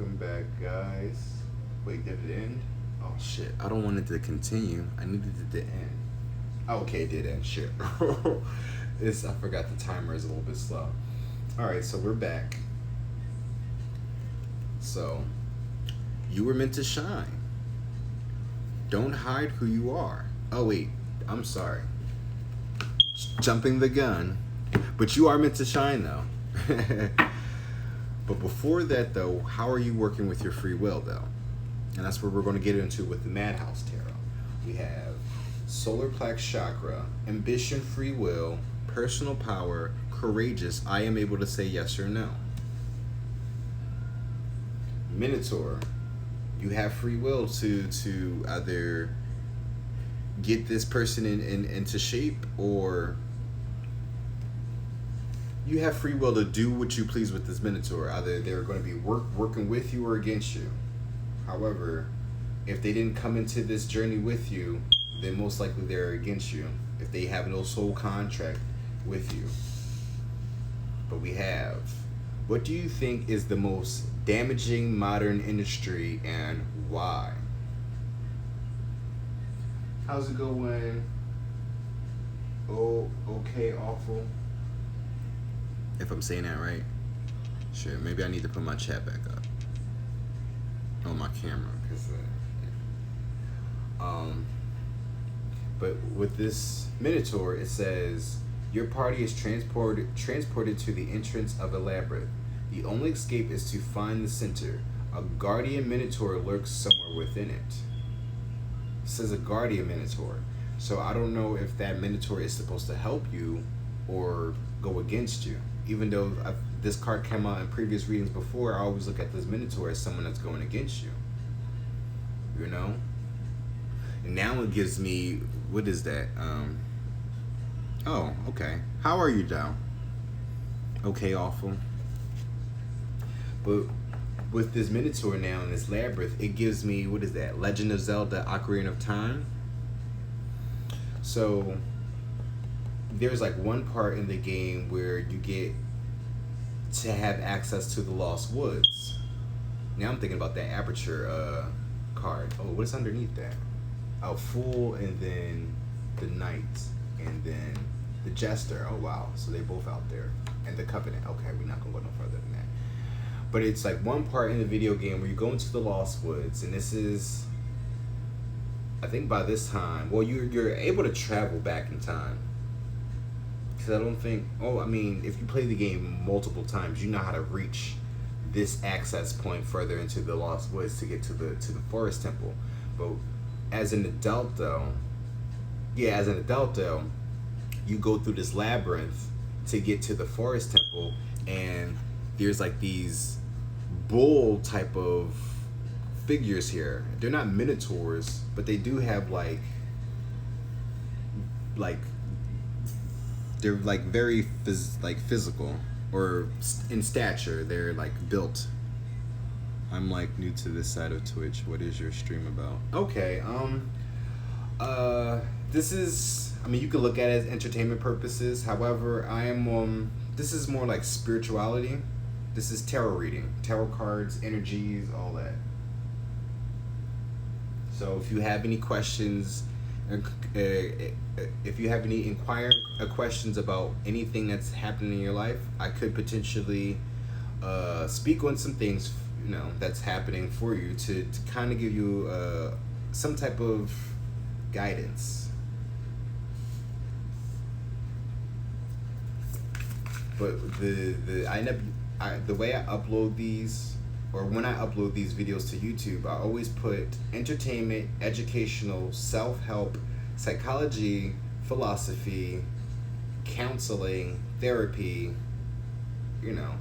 Welcome back, guys. Wait, did it end? Oh shit! I don't want it to continue. I needed it to end. Okay, it did end. Shit. I forgot the timer is a little bit slow. All right, so we're back. So, you were meant to shine. Don't hide who you are. Oh wait, I'm sorry. Jumping the gun. But you are meant to shine though. But before that though, how are you working with your free will though? And that's what we're going to get into with the Madhouse Tarot. We have Solar Plex Chakra, Ambition, Free Will, Personal Power, Courageous, I am able to say yes or no. Minotaur, you have free will to either get this person into shape, or you have free will to do what you please with this Minotaur. Either they're going to be working with you or against you. However, if they didn't come into this journey with you, then most likely they're against you. If they have no soul contract with you. But we have, what do you think is the most damaging modern industry and why? How's it going? Oh, okay, awful. If I'm saying that right. Sure, maybe I need to put my chat back up. On my camera, because but with this Minotaur, it says your party is transported to the entrance of a labyrinth. The only escape is to find the center. A guardian Minotaur lurks somewhere within it. It says a guardian Minotaur, so I don't know if that Minotaur is supposed to help you or go against you. Even though this card came out in previous readings before, I always look at this Minotaur as someone that's going against you. You know? And now it gives me, what is that? Oh, okay. How are you, Dow? Okay, awful. But with this Minotaur now in this labyrinth, it gives me, what is that? Legend of Zelda Ocarina of Time. So there's like one part in the game where you get to have access to the Lost Woods. Now I'm thinking about that Aperture card. Oh, what's underneath that? Oh, Fool, and then the Knight, and then the Jester. Oh wow, so they both out there. And the Covenant. Okay, we're not gonna go no further than that. But it's like one part in the video game where you go into the Lost Woods, and this is, I think by this time, well, you're able to travel back in time. Because I don't think, if you play the game multiple times, you know how to reach this access point further into the Lost Woods to get to the Forest Temple. But as an adult though, you go through this labyrinth to get to the Forest Temple, and there's like these bull type of figures here. They're not Minotaurs, but they do have like they're like very physical, or in stature. They're like built. I'm like new to this side of Twitch. What is your stream about? Okay, this is, you can look at it as entertainment purposes. However, I am this is more like spirituality. This is tarot reading, tarot cards, energies, all that. So if you have any questions, if you have any inquiring questions about anything that's happening in your life, I could potentially speak on some things, that's happening for you to kind of give you some type of guidance. But the way I upload these, or when I upload these videos to YouTube, I always put entertainment, educational, self-help, psychology, philosophy, counseling, therapy.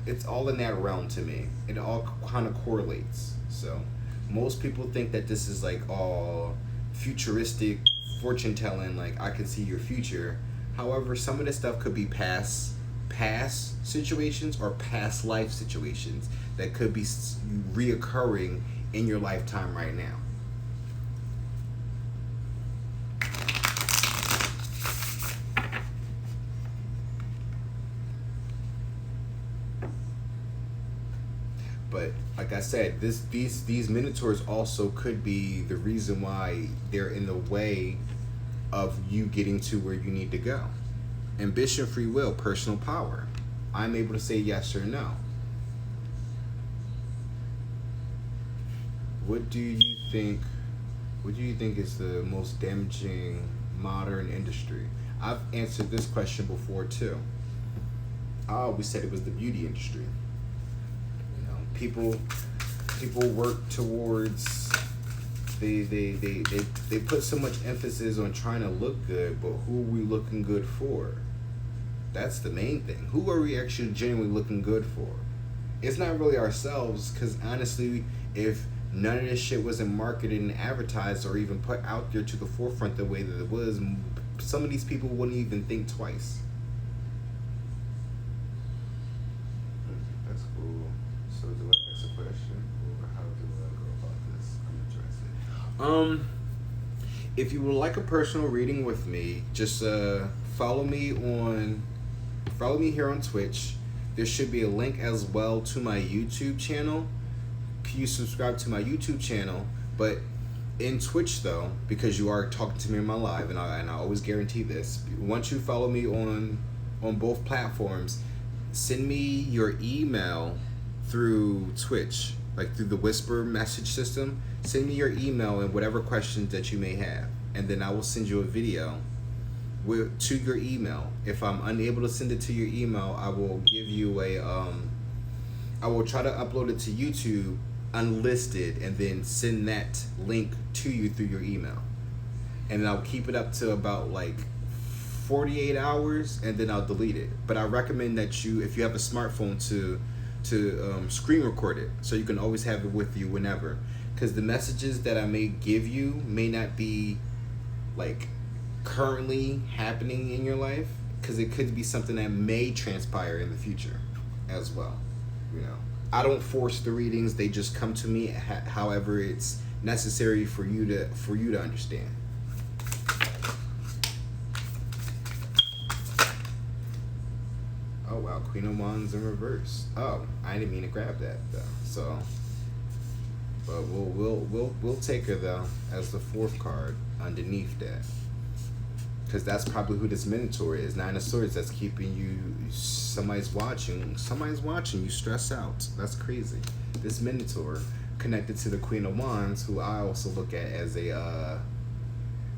It's all in that realm to me. It all kind of correlates. So most people think that this is like all futuristic fortune telling, like I can see your future. However, some of this stuff could be past situations or past life situations that could be reoccurring in your lifetime right now. But like I said, these minotaurs also could be the reason why they're in the way of you getting to where you need to go. Ambition, free will, personal power. I'm able to say yes or no. What do you think? What do you think is the most damaging modern industry? I've answered this question before too. I always said it was the beauty industry. You know, people work towards they put so much emphasis on trying to look good, but who are we looking good for? That's the main thing. Who are we actually genuinely looking good for? It's not really ourselves, because honestly, if none of this shit wasn't marketed and advertised or even put out there to the forefront the way that it was, some of these people wouldn't even think twice. That's cool. So do I ask a question, or how do I go about this? I'm interested. If you would like a personal reading with me, just follow me here on Twitch. There should be a link as well to my YouTube channel. You subscribe to my YouTube channel, but in Twitch though, because you are talking to me in my live, and I always guarantee this, once you follow me on both platforms, send me your email through Twitch, like through the whisper message system. Send me your email and whatever questions that you may have, and then I will send you a video to your email. If I'm unable to send it to your email, I will give you I will try to upload it to YouTube unlisted, and then send that link to you through your email, and then I'll keep it up to about like 48 hours, and then I'll delete it. But I recommend that you, if you have a smartphone, to screen record it, so you can always have it with you whenever, because the messages that I may give you may not be like currently happening in your life, because it could be something that may transpire in the future as well. You know, I don't force the readings; they just come to me however it's necessary for you to understand. Oh wow, Queen of Wands in reverse. Oh, I didn't mean to grab that though. So, but we'll take her though as the fourth card underneath that, because that's probably who this Minotaur is. Nine of Swords. That's keeping you. Somebody's watching. You stress out. That's crazy. This Minotaur connected to the Queen of Wands, who I also look at as a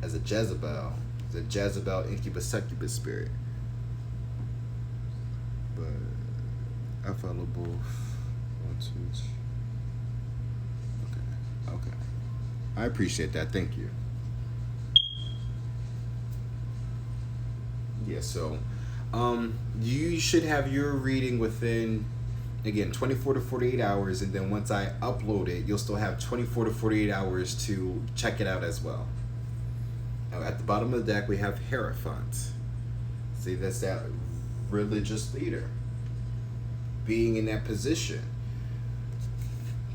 Jezebel, the Jezebel incubus succubus spirit. But I follow both. 1, 2, 3. Okay. I appreciate that. Thank you. Yeah, so you should have your reading within, again, 24 to 48 hours, and then once I upload it, you'll still have 24 to 48 hours to check it out as well. Now, at the bottom of the deck, we have Hierophant. See, that's that religious leader being in that position.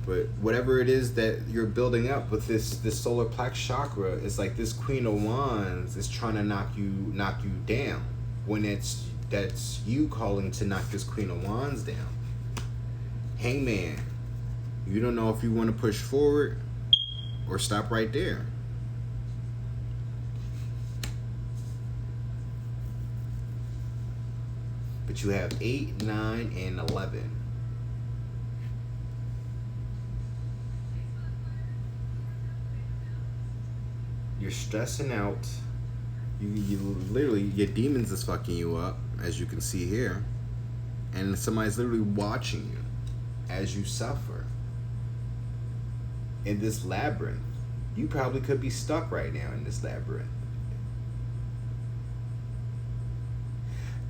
But whatever it is that you're building up with this solar plex chakra, it's like this Queen of Wands is trying to knock you down, when that's you calling to knock this Queen of Wands down. Hangman, you don't know if you want to push forward or stop right there. But you have 8, 9, and 11. You're stressing out. You literally, your demons is fucking you up, as you can see here. And somebody's literally watching you as you suffer in this labyrinth. You probably could be stuck right now in this labyrinth.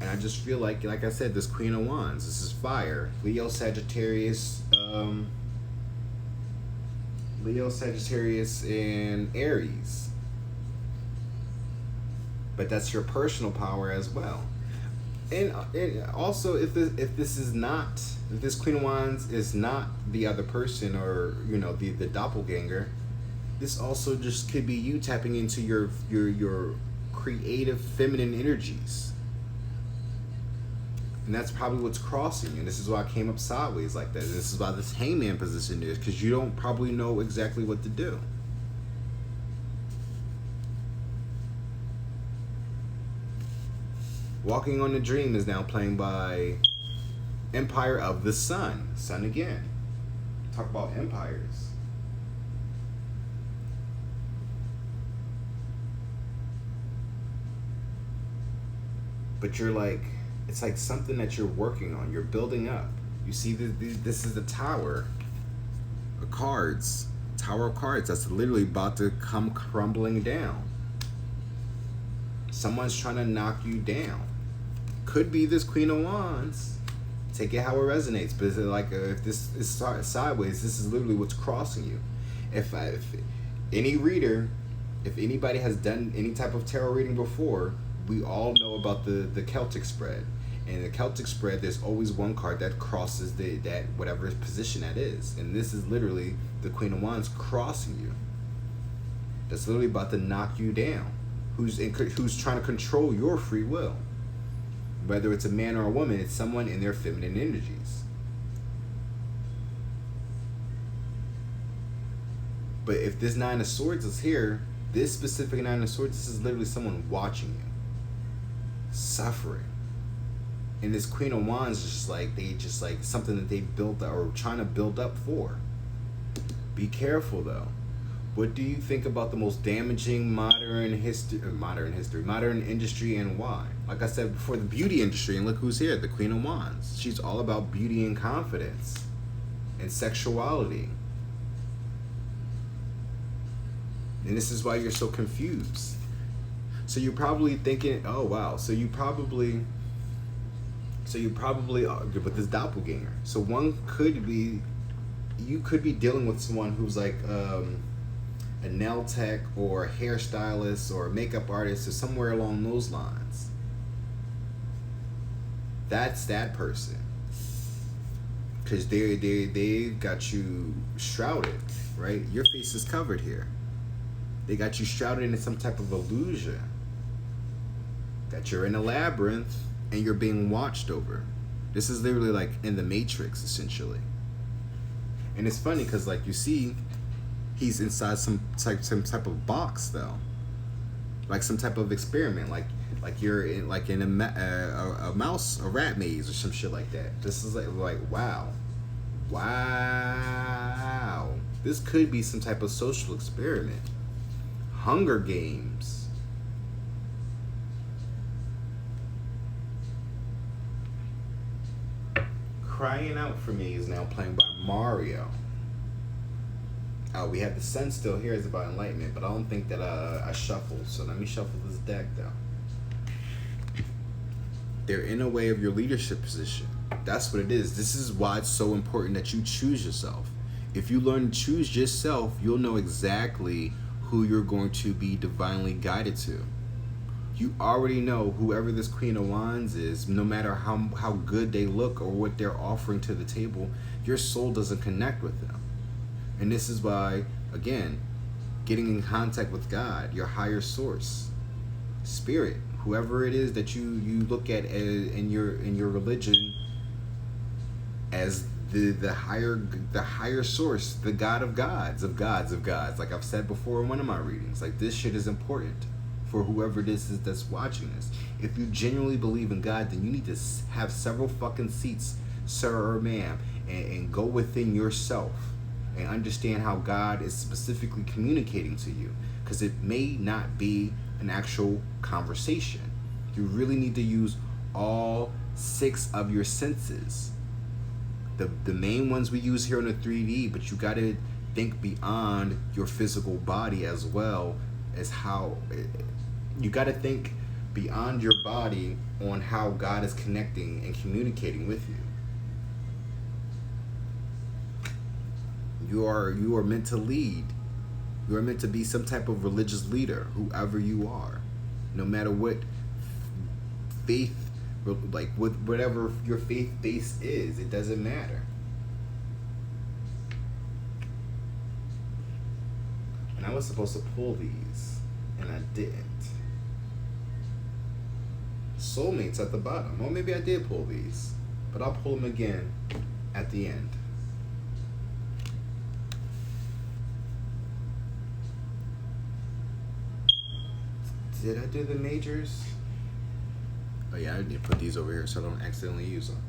And I just feel like I said, this Queen of Wands, this is fire. Leo, Sagittarius, and Aries. But that's your personal power as well. And also, if this Queen of Wands is not the other person, or the doppelganger, this also just could be you tapping into your creative feminine energies. And that's probably what's crossing you. And this is why I came up sideways like that. And this is why this hangman position is, because you don't probably know exactly what to do. Walking on the Dream is now playing by Empire of the Sun. Sun again. Talk about empires. But you're like, it's like something that you're working on. You're building up. You see, this is the tower of cards. Tower of cards that's literally about to come crumbling down. Someone's trying to knock you down. Could be this Queen of Wands. Take it how it resonates. But is it like if this is sideways, this is literally what's crossing you. If any reader, if anybody has done any type of tarot reading before, we all know about the Celtic spread. And the Celtic spread, there's always one card that crosses that whatever position that is. And this is literally the Queen of Wands crossing you. That's literally about to knock you down. Who's trying to control your free will. Whether it's a man or a woman, it's someone in their feminine energies. But if this Nine of Swords is here, this specific Nine of Swords, this is literally someone watching you. Suffering. And this Queen of Wands is just like something that they built up or trying to build up for. Be careful though. What do you think about the most damaging modern industry and why? Like I said before, the beauty industry, and look who's here, the Queen of Wands. She's all about beauty and confidence and sexuality. And this is why you're so confused. So you're probably thinking, oh wow, so you probably are with this doppelganger. So one could be, you could be dealing with someone who's like a nail tech or a hairstylist or a makeup artist or somewhere along those lines. That's that person. Because they got you shrouded, right? Your face is covered here. They got you shrouded in some type of illusion. That you're in a labyrinth and you're being watched over. This is literally like in the Matrix, essentially. And it's funny because, like, you see, he's inside some type of box though, like some type of experiment, like you're in a mouse, a rat maze or some shit like that. This is like wow, this could be some type of social experiment. Hunger Games. Crying Out for Me is now playing by Mario. We have the Sun still here. It's about enlightenment, but I don't think that I shuffled. So let me shuffle this deck though. They're in a way of your leadership position. That's what it is. This is why it's so important that you choose yourself. If you learn to choose yourself, you'll know exactly who you're going to be divinely guided to. You already know whoever this Queen of Wands is, no matter how good they look or what they're offering to the table, your soul doesn't connect with them. And this is why, again, getting in contact with God, your higher source, spirit, whoever it is that you look at in your religion as the higher source, the God of gods. Like I've said before in one of my readings, like this shit is important for whoever this is that's watching this. If you genuinely believe in God, then you need to have several fucking seats, sir or ma'am, and go within yourself and understand how God is specifically communicating to you, because it may not be an actual conversation. You really need to use all 6 of your senses. The main ones we use here on the 3D, but you got to think beyond your physical body as well as how you got to think beyond your body on how God is connecting and communicating with you. You are meant to lead. You are meant to be some type of religious leader, whoever you are. No matter what faith, like with whatever your faith base is, it doesn't matter. And I was supposed to pull these, and I didn't. Soulmates at the bottom. Well, maybe I did pull these, but I'll pull them again at the end. Did I do the majors? Oh yeah, I need to put these over here so I don't accidentally use them.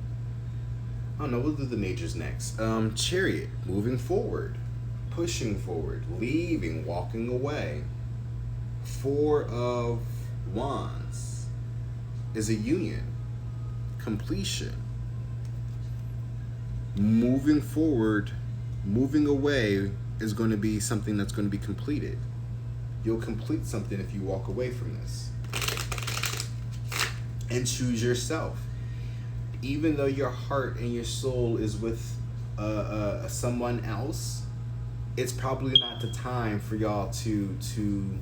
Oh no, we'll do the majors next. Chariot, moving forward, pushing forward, leaving, walking away. Four of Wands is a union, completion. Moving forward, moving away is going to be something that's going to be completed. You'll complete something if you walk away from this. And choose yourself. Even though your heart and your soul is with someone else, it's probably not the time for y'all to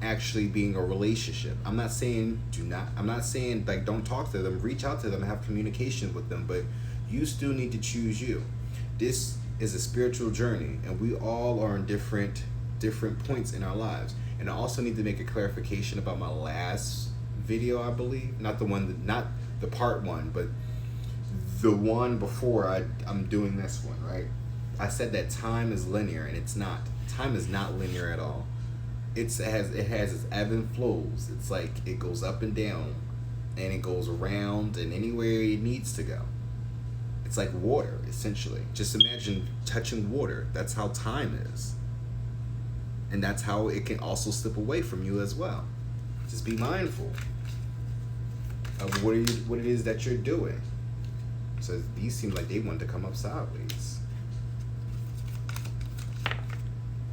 actually be in a relationship. I'm not saying like don't talk to them, reach out to them, have communication with them, but you still need to choose you. This is a spiritual journey, and we all are in different points in our lives. And I also need to make a clarification about my last video, I believe. Not the part one, but the one before I'm doing this one, right? I said that time is linear, and it's not. Time is not linear at all. It has its ebb and flows. It's like it goes up and down, and it goes around and anywhere it needs to go. It's like water, essentially. Just imagine touching water. That's how time is. And that's how it can also slip away from you as well. Just be mindful of what it is that you're doing. So these seem like they wanted to come up sideways.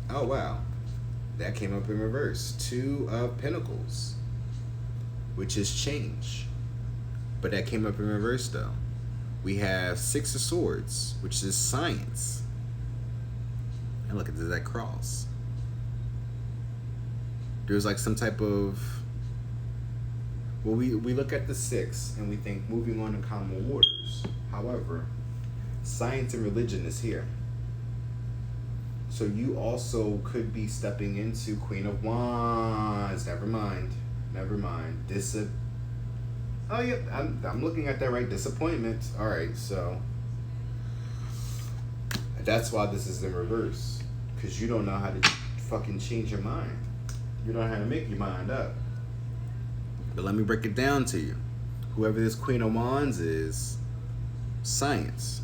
Oh wow, that came up in reverse. Two of Pentacles, which is change, but that came up in reverse though. We have Six of Swords, which is science. And look at that cross. There's like some type of, well, we look at the six and we think moving on to calmer waters. However, science and religion is here. So you also could be stepping into Queen of Wands. Never mind. Oh yeah, I'm looking at that right. Disappointment. All right, so that's why this is in reverse, because you don't know how to fucking change your mind. You don't know how to make your mind up. But let me break it down to you. Whoever this Queen of Wands is, science.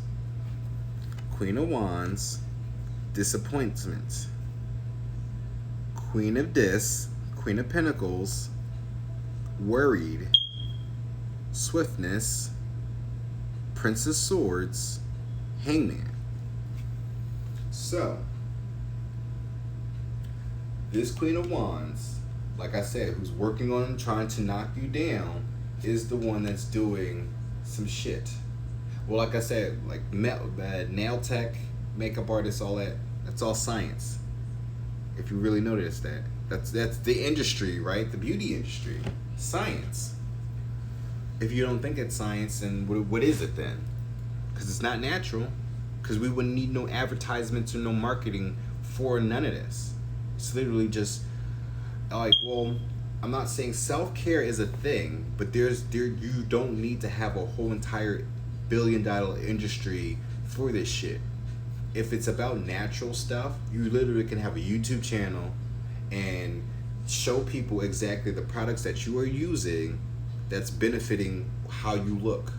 Queen of Wands, disappointment. Queen of Dis, Queen of Pentacles, worried. Swiftness, Prince of Swords, Hangman. So, this Queen of Wands, like I said, who's working on trying to knock you down, is the one that's doing some shit. Well, like I said, like nail tech, makeup artists, all that, that's all science. If you really notice that. That's the industry, right? The beauty industry. Science. If you don't think it's science, then what is it then? Because it's not natural. Because we wouldn't need no advertisements or no marketing for none of this. It's literally just like, well, I'm not saying self-care is a thing, but you don't need to have a whole entire billion-dollar industry for this shit. If it's about natural stuff, you literally can have a YouTube channel and show people exactly the products that you are using that's benefiting how you look.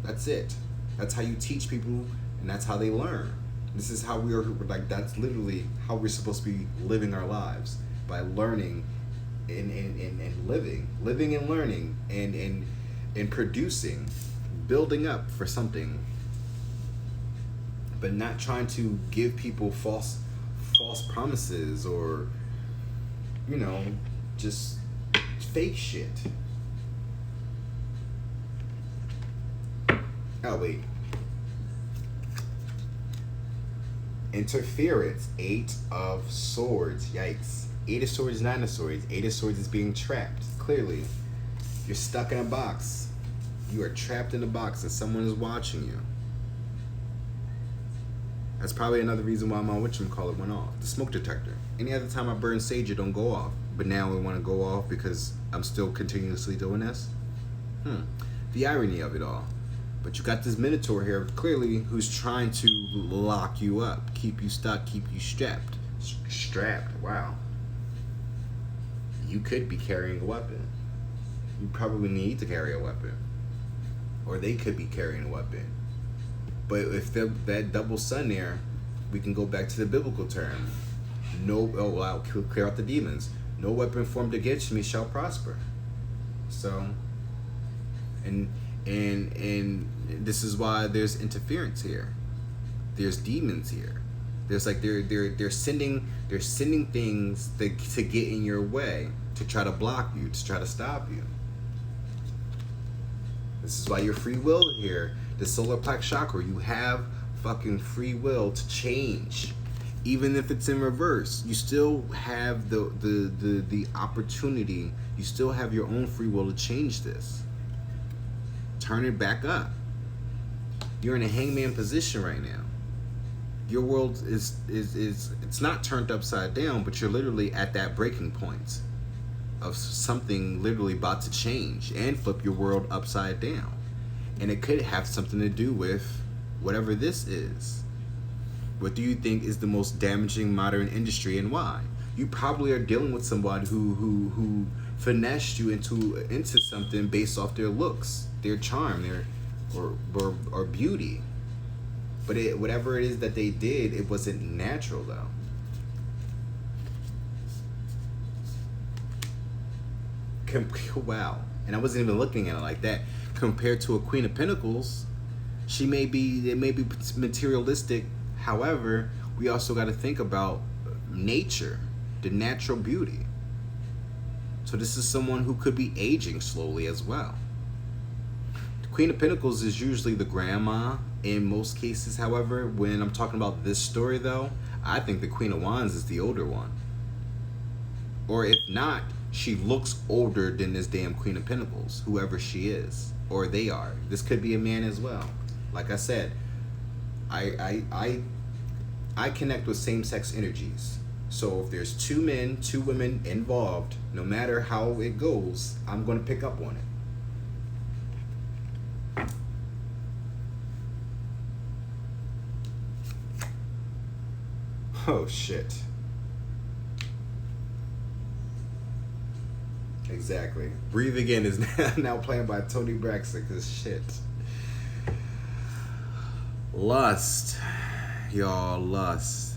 That's it. That's how you teach people, and that's how they learn. This is how we are, like, that's literally how we're supposed to be living our lives, by learning and living and learning and producing, building up for something, but not trying to give people false promises or, you know, just fake shit. Oh, wait. Interference. 8 of Swords. Yikes. 8 of Swords, 9 of Swords. 8 of Swords is being trapped. Clearly, you're stuck in a box. You are trapped in a box and someone is watching you. That's probably another reason why my whatchamacallit went off. The smoke detector. Any other time I burn sage, it don't go off. But now it want to go off because I'm still continuously doing this. The irony of it all. But you got this Minotaur here, clearly, who's trying to lock you up, keep you stuck, keep you strapped. Strapped, wow. You could be carrying a weapon. You probably need to carry a weapon. Or they could be carrying a weapon. But if that double sun there, we can go back to the biblical term. I'll clear out the demons. No weapon formed against me shall prosper. So, and this is why there's interference here. There's demons here. There's like they're sending things to get in your way, to try to block you, to try to stop you. This is why your free will here, the solar plexus chakra, you have fucking free will to change. Even if it's in reverse, you still have the opportunity, you still have your own free will to change this. Turn it back up. You're in a hangman position right now. Your world is it's not turned upside down, but you're literally at that breaking point of something literally about to change and flip your world upside down. And it could have something to do with whatever this is. What do you think is the most damaging modern industry, and why? You probably are dealing with somebody who finessed you into something based off their looks, their charm, or beauty. But whatever it is that they did, it wasn't natural though. Wow. And I wasn't even looking at it like that. Compared to a Queen of Pentacles, it may be materialistic. However, we also got to think about nature, the natural beauty. So this is someone who could be aging slowly as well. The Queen of Pentacles is usually the grandma in most cases. However, when I'm talking about this story though, I think the Queen of Wands is the older one. Or if not, she looks older than this damn Queen of Pentacles, whoever she is, or they are. This could be a man as well. Like I said, I connect with same-sex energies. So if there's 2 men, 2 women involved, no matter how it goes, I'm going to pick up on it. Oh, shit. Exactly. Breathe Again is now playing by Tony Braxton, because shit. Lust. Y'all, lust.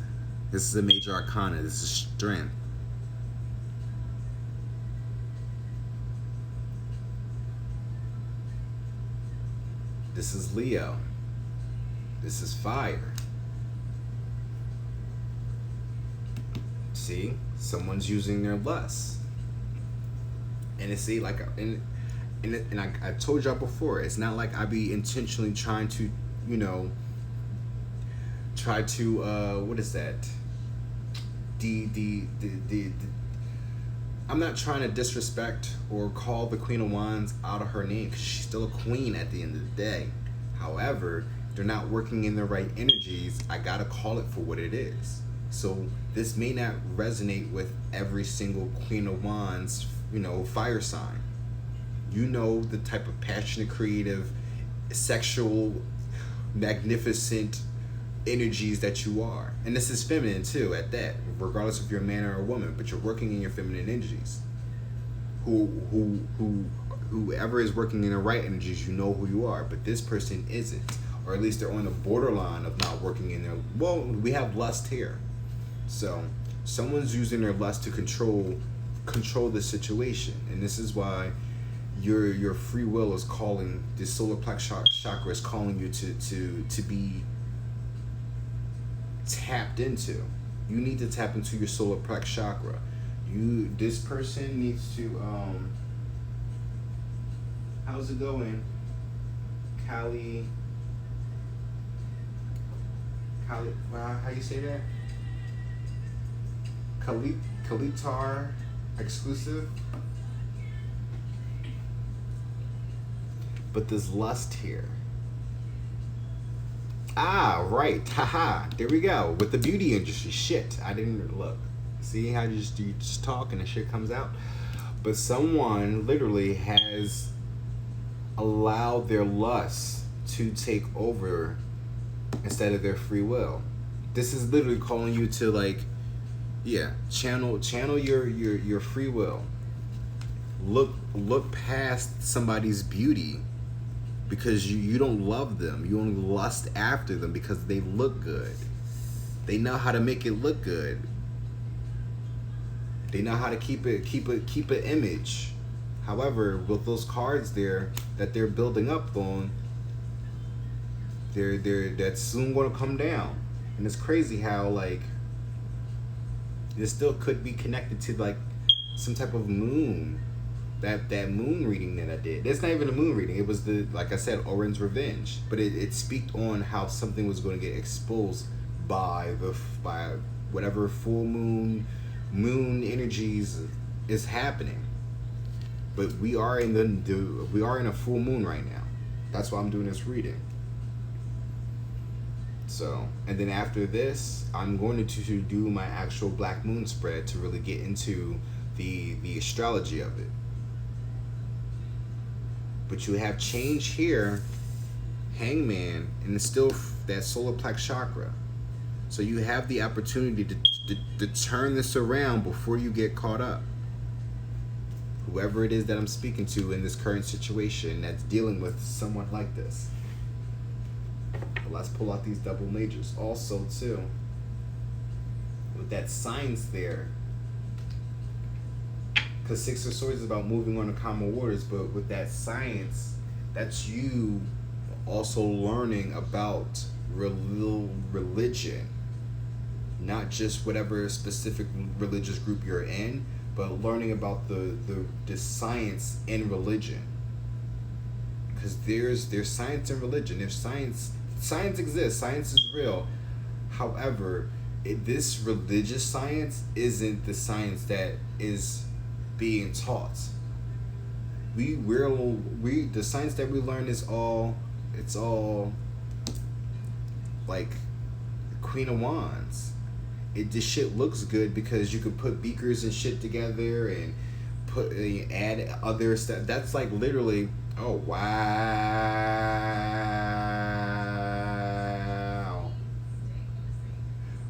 This is a major arcana. This is strength. This is Leo. This is fire. See? Someone's using their lust. And it's like, and I told y'all before, it's not like I be intentionally trying to, what is that? I'm not trying to disrespect or call the Queen of Wands out of her name, because she's still a queen at the end of the day. However, they're not working in the right energies. I gotta call it for what it is. So this may not resonate with every single Queen of Wands, fire sign. The type of passionate, creative, sexual, magnificent energies that you are. And this is feminine too, at that, regardless if you're a man or a woman, but you're working in your feminine energies. Whoever is working in the right energies, you know who you are, but this person isn't. Or at least they're on the borderline of not working in their, well, we have lust here. So someone's using their lust to control the situation. And this is why your free will is calling, this solar plexus chakra is calling you to be tapped into. You need to tap into your solar plexus chakra. This person needs to how's it going? Kali, wow, how you say that? Kalitar exclusive. But there's lust here. Ah, right. Haha. There we go. With the beauty industry. Shit. I didn't look. See how you just talk and the shit comes out? But someone literally has allow their lust to take over instead of their free will. This is literally calling you to, like, yeah, channel your free will. Look past somebody's beauty because you don't love them. You only lust after them because they look good. They know how to make it look good. They know how to keep an image. However, with those cards there that they're building up on, that's soon going to come down. And it's crazy how, like, this still could be connected to, like, some type of moon. That moon reading that I did. It's not even a moon reading. It was like I said, Oren's revenge. But it speaks on how something was going to get exposed by whatever full moon energies is happening. But we are in a full moon right now. That's why I'm doing this reading. So, and then after this, I'm going to do my actual black moon spread to really get into the astrology of it. But you have change here, Hangman, and it's still that solar plex chakra. So you have the opportunity to turn this around before you get caught up. Whoever it is that I'm speaking to in this current situation that's dealing with someone like this. But let's pull out these double majors. Also, too, with that science there, because Six of Swords is about moving on to common waters, but with that science, that's you also learning about religion. Not just whatever specific religious group you're in, but learning about the science in religion. Because there's science in religion. There's science exists. Science is real. However, this religious science isn't the science that is being taught. The science that we learn is all like Queen of Wands. This shit looks good because you could put beakers and shit together and add other stuff. That's like literally, oh wow.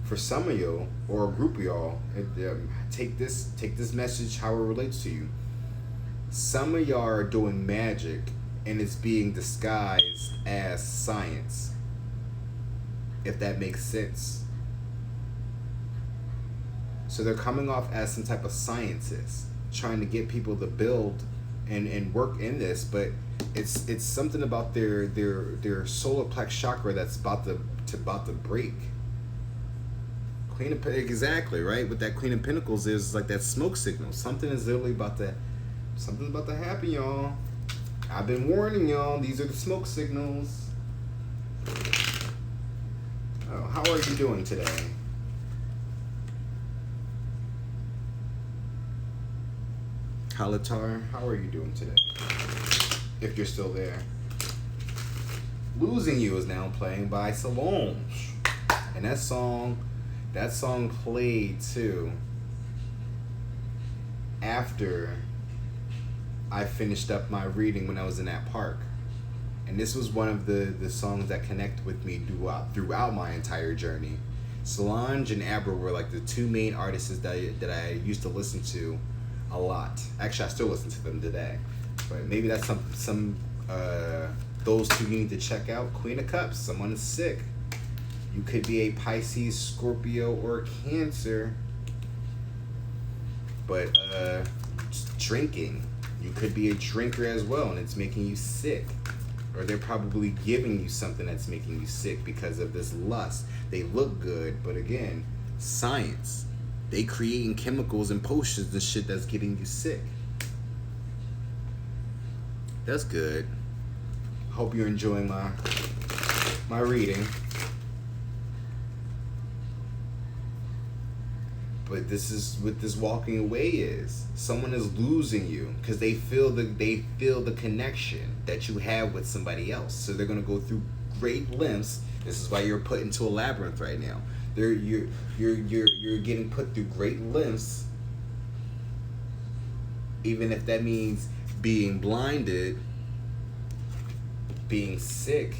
For some of y'all or a group of y'all, take this message how it relates to you. Some of y'all are doing magic and it's being disguised as science, if that makes sense. So they're coming off as some type of scientist, trying to get people to build and work in this, but it's something about their solar plex chakra that's about to break. Exactly, right? With that Queen of Pentacles is like that smoke signal. Something's about to happen, y'all. I've been warning y'all. These are the smoke signals. Oh, how are you doing today? Halatar, how are you doing today? If you're still there. Losing You is now playing by Solange. And that song played too after I finished up my reading when I was in that park. And this was one of the songs that connect with me throughout my entire journey. Solange and Abra were like the two main artists that I used to listen to a lot. Actually, I still listen to them today. But maybe that's some those two you need to check out. Queen of Cups, someone is sick. You could be a Pisces, Scorpio, or Cancer. But drinking. You could be a drinker as well, and it's making you sick. Or they're probably giving you something that's making you sick because of this lust. They look good, but again, science. They creating chemicals and potions and shit that's getting you sick. That's good. Hope you're enjoying my reading. But this is what this walking away is. Someone is losing you because they feel the connection that you have with somebody else. So they're gonna go through great lengths. This is why you're put into a labyrinth right now. You're getting put through great lengths, even if that means being blinded being sick,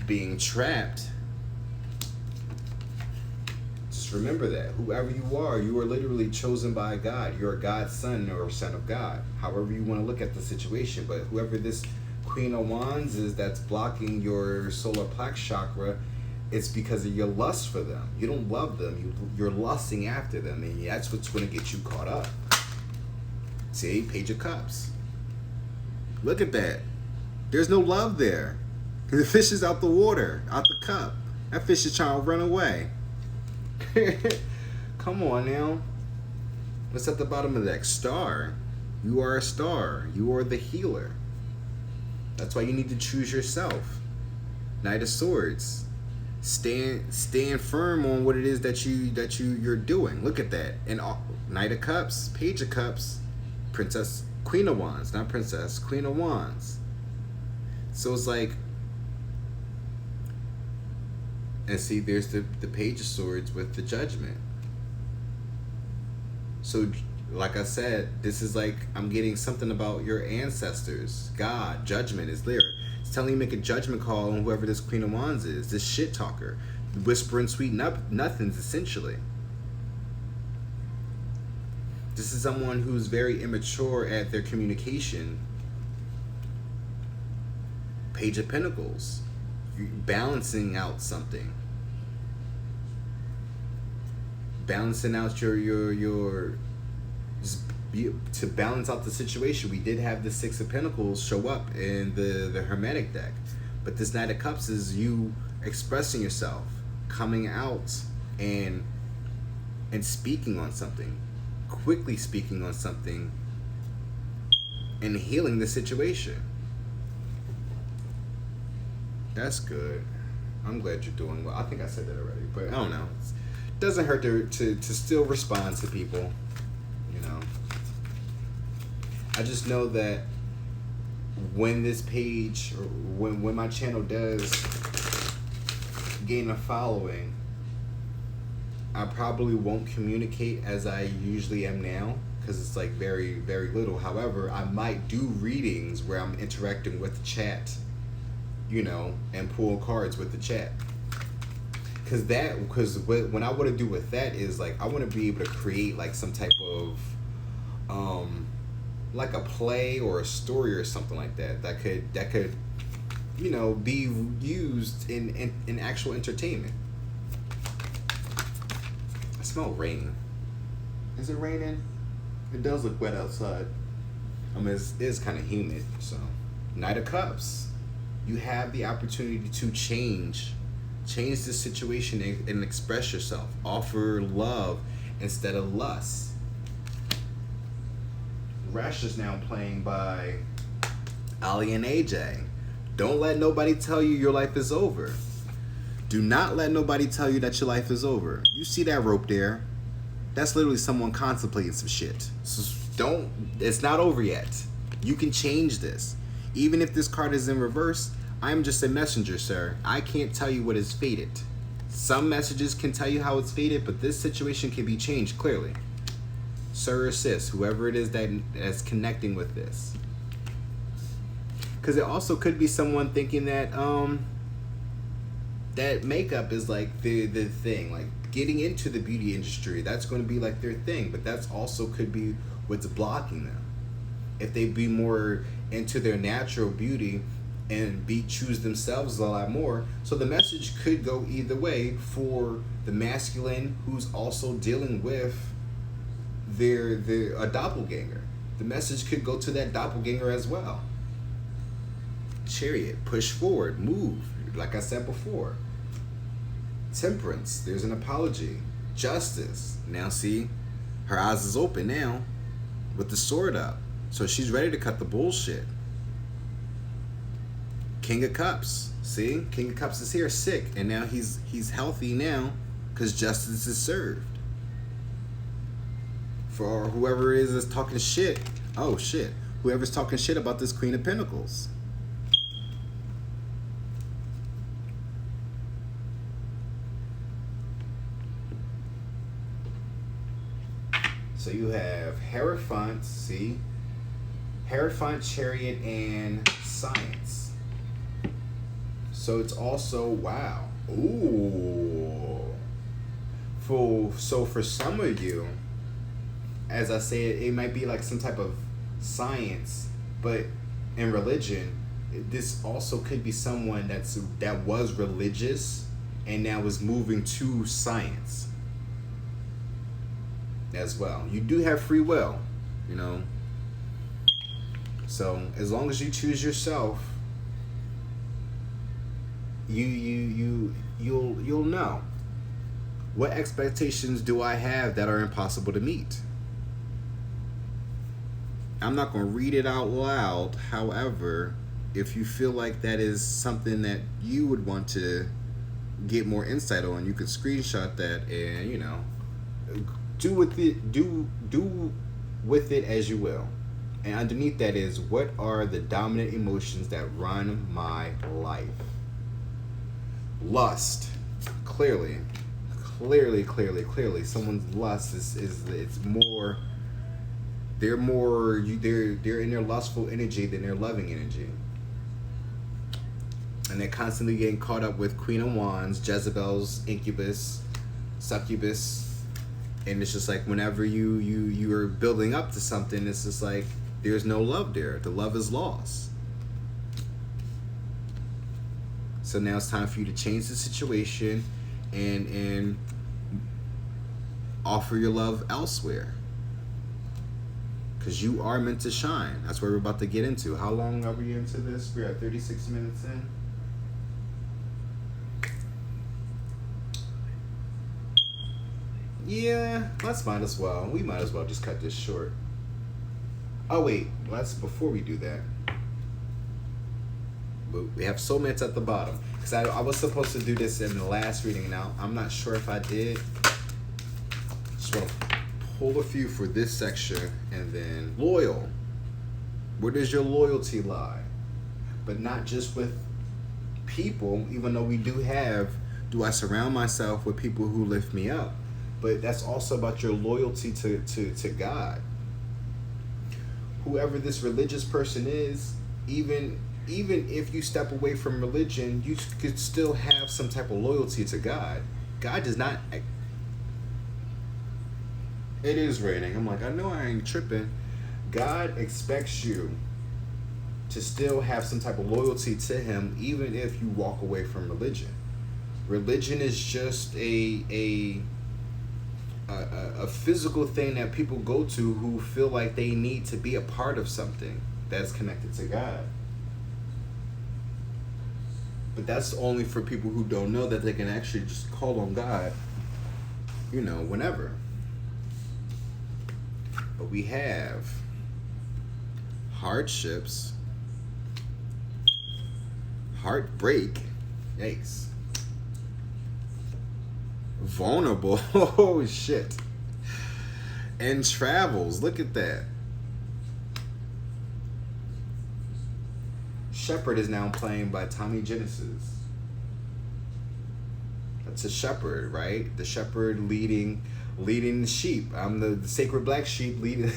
being trapped. Just remember that. Whoever you are literally chosen by God. You're God's son or son of God. However you want to look at the situation. But whoever this Queen of Wands is that's blocking your solar plex chakra, it's because of your lust for them. You don't love them. You're lusting after them. And that's what's going to get you caught up. See? Page of Cups. Look at that. There's no love there. The fish is out the water, out the cup. That fish is trying to run away. Come on now. What's at the bottom of that? Star. You are a star. You are the healer. That's why you need to choose yourself. Knight of Swords. Stand firm on what it is that you're doing. Look at that. And Knight of Cups, Page of Cups, Princess, Queen of Wands, not Princess, Queen of Wands. So it's like, and see, there's the Page of Swords with the Judgment. So, like I said, this is like, I'm getting something about your ancestors. God, judgment is there. It's telling you make a judgment call on whoever this Queen of Wands is. This shit talker. Whispering sweet nothings, essentially. This is someone who's very immature at their communication. Page of Pentacles. You're balancing out something. Balancing out your to balance out the situation. We did have the Six of Pentacles show up in the Hermetic deck. But this Knight of Cups is you expressing yourself, coming out and speaking on something. Quickly speaking on something and healing the situation. That's good. I'm glad you're doing well. I think I said that already, but I don't know. It doesn't hurt to still respond to people, you know. I just know that when this page, or when my channel does gain a following, I probably won't communicate as I usually am now, because it's like very, very little. However, I might do readings where I'm interacting with the chat, you know, and pull cards with the chat. Because what I want to do with that is, like, I want to be able to create like some type of like a play or a story or something like that could you know, be used in actual entertainment. I smell rain. Is it raining? It does look wet outside. I mean, it's kind of humid. So, Knight of Cups. You have the opportunity to change the situation and express yourself. Offer love instead of lust. Rash is now playing by Ali and AJ. Don't let nobody tell you your life is over. Do not let nobody tell you that your life is over. You see that rope there? That's literally someone contemplating some shit. So it's not over yet. You can change this. Even if this card is in reverse, I'm just a messenger, sir. I can't tell you what is fated. Some messages can tell you how it's fated, but this situation can be changed clearly. Sir or sis, whoever it is that's connecting with this. Because it also could be someone thinking that that makeup is like the thing, like getting into the beauty industry, that's going to be like their thing, but that's also could be what's blocking them. If they be more into their natural beauty and choose themselves a lot more, so the message could go either way for the masculine who's also dealing with a doppelganger. The message could go to that doppelganger as well. Chariot, push forward, move, like I said before. Temperance, there's an apology. Justice, now see, her eyes is open now with the sword up, so she's ready to cut the bullshit. King of Cups, see, King of Cups is here, sick, and now he's healthy now because justice is served. For whoever is talking shit, oh shit, whoever's talking shit about this Queen of Pentacles. So you have Hierophant, see? Hierophant, Chariot, and Science. So it's also, wow. Ooh. So for some of you, as I said, it might be like some type of science, but in religion, this also could be someone that was religious and now is moving to science as well. You do have free will, you know. So as long as you choose yourself, you'll know. What expectations do I have that are impossible to meet? I'm not going to read it out loud. However, if you feel like that is something that you would want to get more insight on, you could screenshot that and, you know, do with it as you will. And underneath that is, what are the dominant emotions that run my life? Lust. Clearly. Someone's lust is it's more. They're in their lustful energy than their loving energy. And they're constantly getting caught up with Queen of Wands, Jezebel's incubus, succubus. And it's just like whenever you are building up to something, it's just like there's no love there. The love is lost. So now it's time for you to change the situation and offer your love elsewhere. Because you are meant to shine. That's what we're about to get into. How long are we into this? We're at 36 minutes in. Yeah, might as well. We might as well just cut this short. Oh wait, before we do that. We have soulmates at the bottom. Because I was supposed to do this in the last reading. Now, I'm not sure if I did. Just want to pull a few for this section. And then, loyal. Where does your loyalty lie? But not just with people, even though we do I surround myself with people who lift me up? But that's also about your loyalty to God. Whoever this religious person is, even if you step away from religion, you could still have some type of loyalty to God. God does not. It is raining. I'm like, I know I ain't tripping. God expects you to still have some type of loyalty to Him, even if you walk away from religion. Religion is just a physical thing that people go to who feel like they need to be a part of something that's connected to God. But that's only for people who don't know that they can actually just call on God, you know, whenever. But we have hardships, heartbreak, yikes, vulnerable, oh shit, and travels. Look at that. Shepherd is now playing by Tommy Genesis. That's a shepherd, right? The shepherd leading the sheep. I'm the sacred black sheep leading,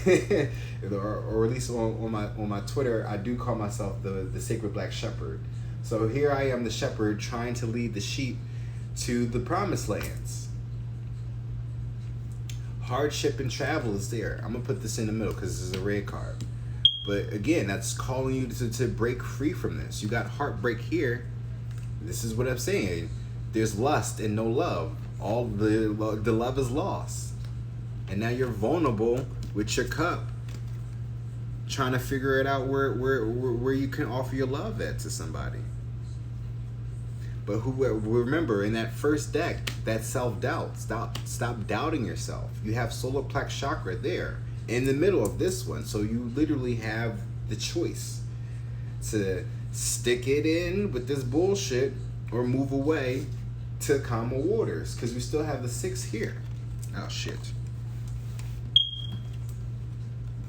or at least on my Twitter, I do call myself the sacred black shepherd. So here I am, the shepherd, trying to lead the sheep to the promised lands. Hardship and travel is there. I'm gonna put this in the middle because this is a red card. But again, that's calling you to break free from this. You got heartbreak here. This is what I'm saying. There's lust and no love. All the love is lost. And now you're vulnerable with your cup, trying to figure it out where you can offer your love at to somebody. But remember, in that first deck, that self-doubt. Stop doubting yourself. You have solar plex chakra there in the middle of this one. So you literally have the choice to stick it in with this bullshit or move away to calmer waters, because we still have the 6 here. Oh shit.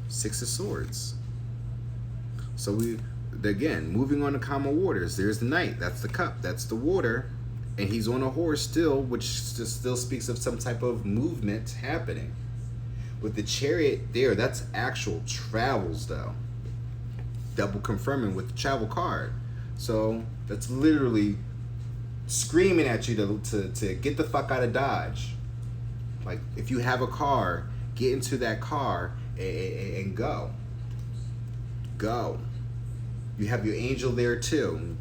6 of Swords. So again, moving on to calmer waters. There's the Knight. That's the cup. That's the water. And he's on a horse still, which still speaks of some type of movement happening. With the Chariot there, that's actual travels though. Double confirming with the travel card. So that's literally screaming at you to get the fuck out of Dodge. Like, if you have a car, get into that car and go. Go. You have your angel there too.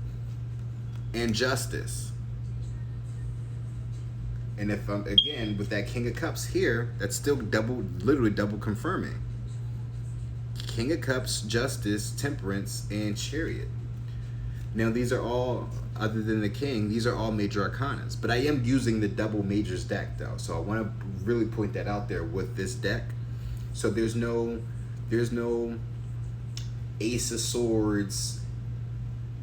And justice. And if again with that King of Cups here, that's still literally double confirming. King of Cups, Justice, Temperance, and Chariot. Now these are all, other than the King, these are all major arcanas. But I am using the double majors deck though, so I want to really point that out there with this deck. So there's no Ace of Swords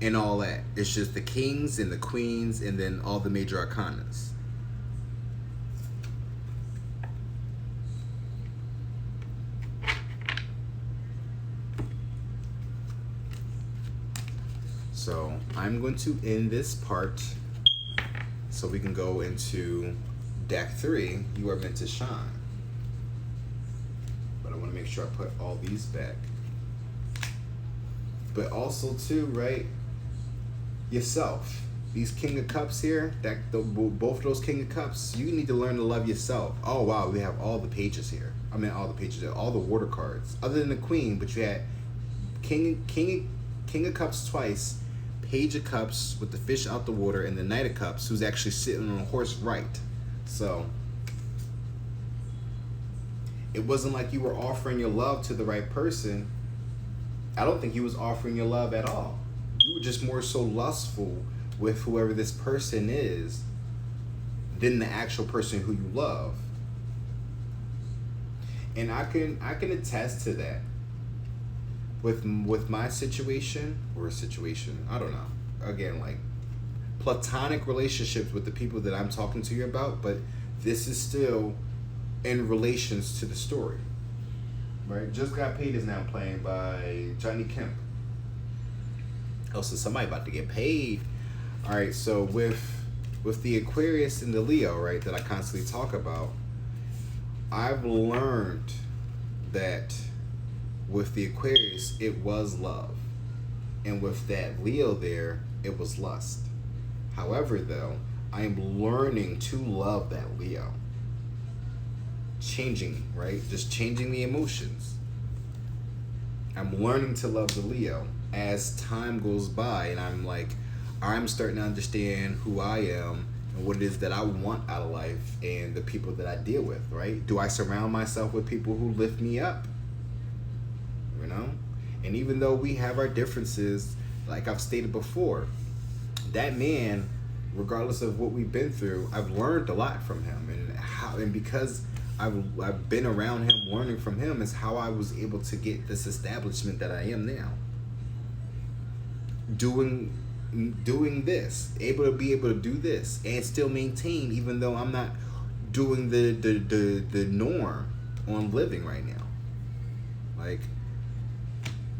and all that. It's just the Kings and the Queens and then all the major arcanas. So I'm going to end this part so we can go into deck 3, You Are Meant to Shine. But I want to make sure I put all these back. But also too, right, yourself. These King of Cups here, both of those King of Cups, you need to learn to love yourself. Oh wow, we have all the pages here. I mean all the pages, all the water cards. Other than the Queen, but you had King of Cups twice, Page of Cups with the fish out the water, and the Knight of Cups, who's actually sitting on a horse right. So it wasn't like you were offering your love to the right person. I don't think you was offering your love at all. You were just more so lustful with whoever this person is than the actual person who you love. And I can attest to that. With my situation, I don't know. Again, like platonic relationships with the people that I'm talking to you about, but this is still in relations to the story. Right? Just Got Paid is now playing by Johnny Kemp. Oh, so somebody about to get paid. All right, so with the Aquarius and the Leo, right, that I constantly talk about, I've learned that with the Aquarius, it was love. And with that Leo there, it was lust. However, though, I am learning to love that Leo. Changing, right? Just changing the emotions. I'm learning to love the Leo as time goes by, and I'm starting to understand who I am and what it is that I want out of life and the people that I deal with, right? Do I surround myself with people who lift me up? You know? And even though we have our differences, like I've stated before, that man, regardless of what we've been through, I've learned a lot from him, and because I've been around him, learning from him is how I was able to get this establishment that I am now. Doing this, able to do this and still maintain, even though I'm not doing the norm on living right now. Like,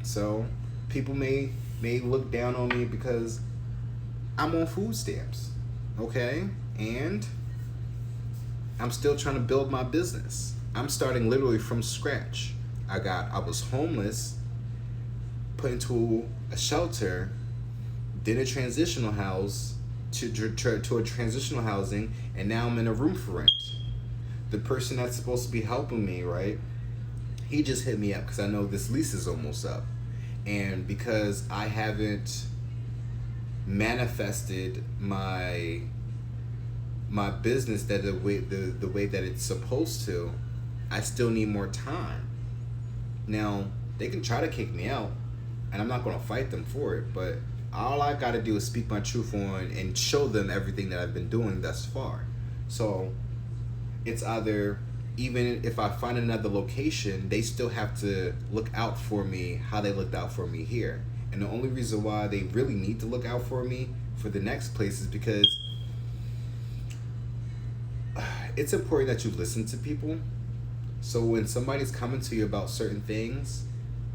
so people may look down on me because I'm on food stamps, okay? And I'm still trying to build my business. I'm starting literally from scratch. I was homeless, put into a shelter, then a transitional house to a transitional housing, and now I'm in a room for rent. The person that's supposed to be helping me, right? He just hit me up because I know this lease is almost up, and because I haven't manifested my business the way that it's supposed to, I still need more time. Now they can try to kick me out, and I'm not going to fight them for it, but all I got to do is speak my truth on and show them everything that I've been doing thus far. So it's either, even if I find another location, they still have to look out for me how they looked out for me here. And the only reason why they really need to look out for me for the next place is because it's important that you listen to people. So when somebody's coming to you about certain things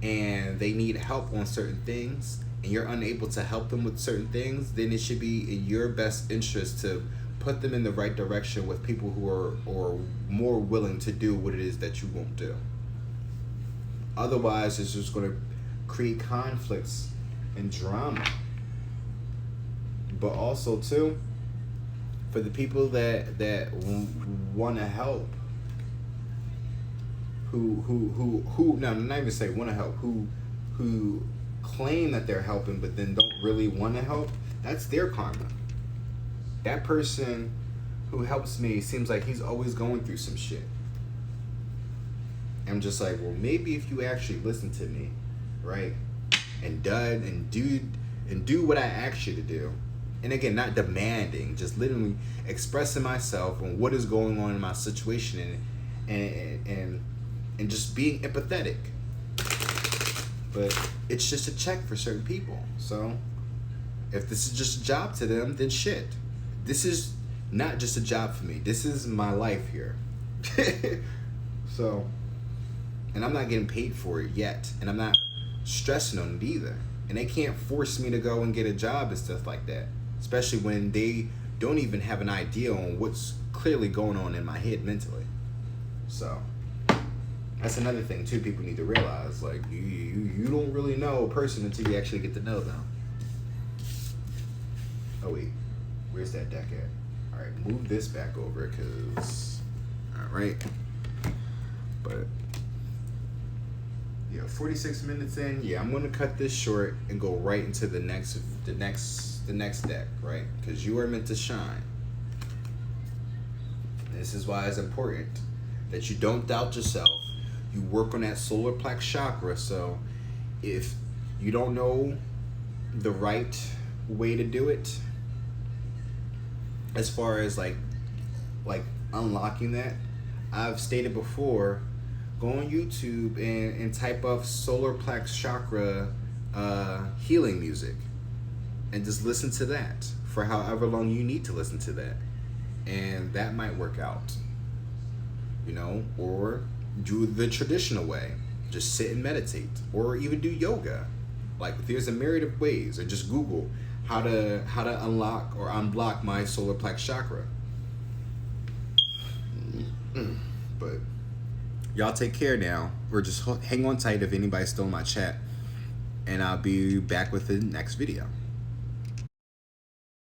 and they need help on certain things and you're unable to help them with certain things, then it should be in your best interest to put them in the right direction with people who are more willing to do what it is that you won't do. Otherwise, it's just going to create conflicts and drama. But also too, For the people that want to help, who no, not even say want to help, who claim that they're helping but then don't really want to help, that's their karma. That person who helps me seems like he's always going through some shit. I'm just like, well, maybe if you actually listen to me, right, and do what I asked you to do, and again, not demanding, just literally expressing myself on what is going on in my situation, and just being empathetic. But it's just a check for certain people. So if this is just a job to them, then shit. This is not just a job for me. This is my life here. So, and I'm not getting paid for it yet, and I'm not stressing on it either. And they can't force me to go and get a job and stuff like that, especially when they don't even have an idea on what's clearly going on in my head mentally. So that's another thing too. People need to realize, like, you don't really know a person until you actually get to know them. Oh wait, where's that deck at? All right, move this back over, cause all right, but. Yeah, 46 minutes in. Yeah, I'm gonna cut this short and go right into the next deck, right? Because you are meant to shine. This is why it's important that you don't doubt yourself. You work on that solar plex chakra. So, if you don't know the right way to do it, as far as like unlocking that, I've stated before. Go on YouTube and type up solar plex chakra healing music, and just listen to that for however long you need to listen to that, and that might work out, you know. Or do the traditional way, just sit and meditate, or even do yoga. Like, there's a myriad of ways. Or just Google how to unlock or unblock my solar plex chakra. But y'all take care now, or just hang on tight if anybody's still in my chat, and I'll be back with the next video.